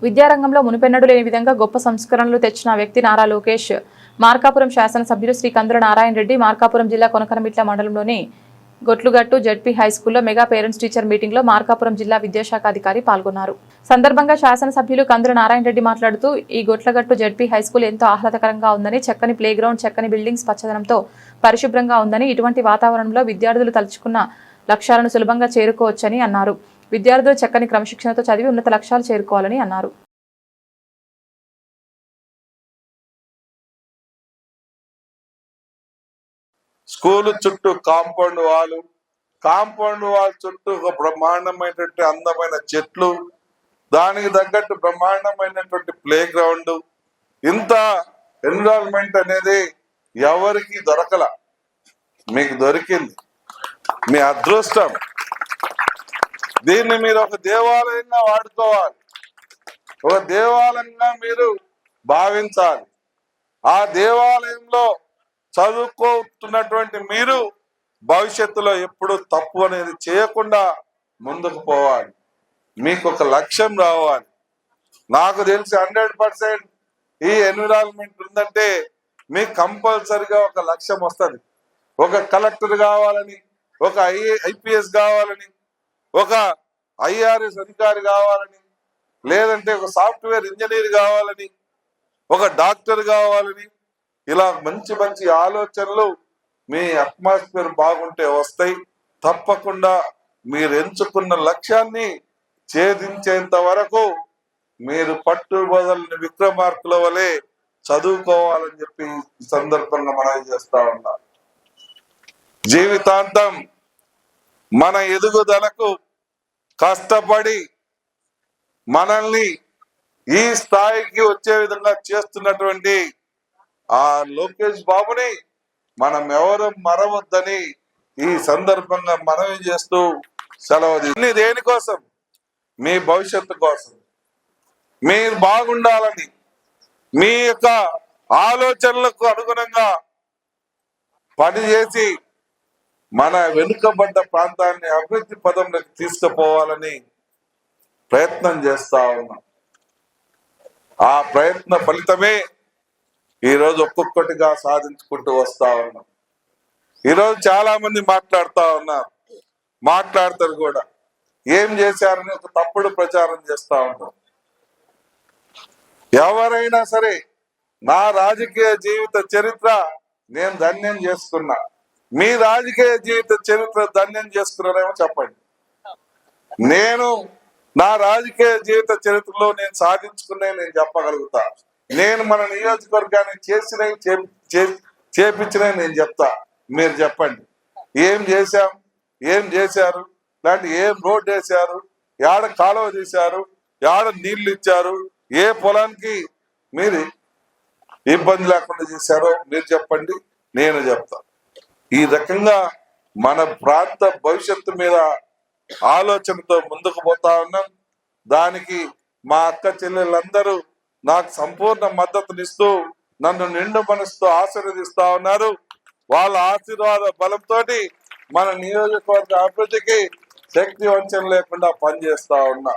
విద్యారంగంలో మునుపెన్నడూ లేని విధంగా గొప్ప సంస్కరణలు తెచ్చిన వ్యక్తి నారా లోకేష్. మార్కాపురం శాసనసభ్యులు శ్రీ కందుల నారాయణ రెడ్డి మార్కాపురం జిల్లా కొనకనమిట్ల మండలంలోని గొట్లుగట్టు జడ్పీ హైస్కూల్లో మెగా పేరెంట్స్ టీచర్ మీటింగ్లో మార్కాపురం జిల్లా విద్యాశాఖ అధికారి పాల్గొన్నారు. సందర్భంగా శాసనసభ్యులు కందుల నారాయణ రెడ్డి మాట్లాడుతూ ఈ గొట్లగట్టు జడ్పీ హైస్కూల్ ఎంతో ఆహ్లాదకరంగా ఉందని, చక్కని ప్లేగ్రౌండ్, చక్కని బిల్డింగ్స్, పచ్చదనంతో పరిశుభ్రంగా ఉందని, ఇటువంటి వాతావరణంలో విద్యార్థులు తలుచుకున్న లక్ష్యాలను సులభంగా చేరుకోవచ్చని అన్నారు. విద్యార్థులు చక్కని క్రమశిక్షణతో చదివి ఉన్నత లక్ష్యాలు చేరుకోవాలని అన్నారు. స్కూల్ చుట్టూ కాంపౌండ్ వాల్ చుట్టూ ఒక బ్రహ్మాండమైనటువంటి అందమైన చెట్లు, దానికి తగ్గట్టు బ్రహ్మాండమైనటువంటి ప్లే గ్రౌండ్, ఇంత ఎన్విరాన్మెంట్ అనేది ఎవరికి దొరకల. మీకు దొరికింది, మీ అదృష్టం. దీన్ని మీరు ఒక దేవాలయంగా వాడుకోవాలి, ఒక దేవాలయంగా మీరు భావించాలి. ఆ దేవాలయంలో చదువుకుంటున్నటువంటి మీరు భవిష్యత్తులో ఎప్పుడు తప్పు అనేది చేయకుండా ముందుకు పోవాలి. మీకు ఒక లక్ష్యం రావాలి. నాకు తెలిసి 100% ఈ ఎన్విరాన్మెంట్ ఉందంటే మీకు కంపల్సరిగా ఒక లక్ష్యం వస్తుంది. ఒక కలెక్టర్ కావాలని, ఒక ఐపీఎస్ కావాలని, ఒక ఐఆర్ఎస్ అధికారి కావాలని, లేదంటే ఒక సాఫ్ట్వేర్ ఇంజనీర్ కావాలని, ఒక డాక్టర్ కావాలని, ఇలా మంచి మంచి ఆలోచనలు మీ అట్మాస్ఫియర్ బాగుంటే వస్తాయి. తప్పకుండా మీరు ఎంచుకున్న లక్ష్యాన్ని ఛేదించేంత వరకు మీరు పట్టుబదలని విక్రమార్కుల వలె చదువుకోవాలని చెప్పి ఈ సందర్భంగా మనవి చేస్తా ఉన్నా. జీవితాంతం మన ఎదుగుదలకు కష్టపడి మనల్ని ఈ స్థాయికి వచ్చే విధంగా చేస్తున్నటువంటి ఆ లోకేష్ బాబుని మనం ఎవరు మరవద్దని ఈ సందర్భంగా మనవి చేస్తూ సెలవు. దేనికోసం? మీ భవిష్యత్తు కోసం, మీరు బాగుండాలని, మీ యొక్క ఆలోచనలకు అనుగుణంగా పనిచేసి మన వెనుకబడ్డ ప్రాంతాన్ని అభివృద్ధి పదంలోకి తీసుకుపోవాలని ప్రయత్నం చేస్తా ఉన్నాం. ఆ ప్రయత్న ఫలితమే ఈరోజు ఒక్కొక్కటిగా సాధించుకుంటూ వస్తా ఉన్నాం. ఈరోజు చాలా మంది మాట్లాడతారు కూడా, ఏం చేశారని ఒక తప్పుడు ప్రచారం చేస్తా ఉంటాం. ఎవరైనా సరే నా రాజకీయ జీవిత చరిత్ర నేను ధన్యం చేసుకున్నా, మీ రాజకీయ జీవిత చరిత్ర ధన్యం చేసుకున్నారేమో చెప్పండి. నేను నా రాజకీయ జీవిత చరిత్రలో నేను సాధించుకున్నాయి నేను చెప్పగలుగుతా. నేను మన నియోజకవర్గాన్ని చేపించినవి నేను చెప్తా. మీరు చెప్పండి, ఏం చేశాం, ఏం చేశారు, ఇలాంటి ఏం రోడ్ వేశారు, ఏడ కాలువ తీశారు, ఏడ నీళ్లు ఇచ్చారు, ఏ పొలానికి మీరు ఇబ్బంది లేకుండా చేశారో మీరు చెప్పండి, నేను చెప్తా. ఈ రకంగా మన ప్రాంత భవిష్యత్తు మీద ఆలోచనతో ముందుకు పోతా ఉన్నాం. దానికి మా అక్క చెల్లెళ్ళందరూ నాకు సంపూర్ణ మద్దతునిస్తూ నన్ను నిండు మనసుతో ఆశీర్వదిస్తా ఉన్నారు. వాళ్ళ ఆశీర్వాద బలంతో మన నియోజకవర్గ అభివృద్ధికి శక్తి వంచన లేకుండా పనిచేస్తా ఉన్నా.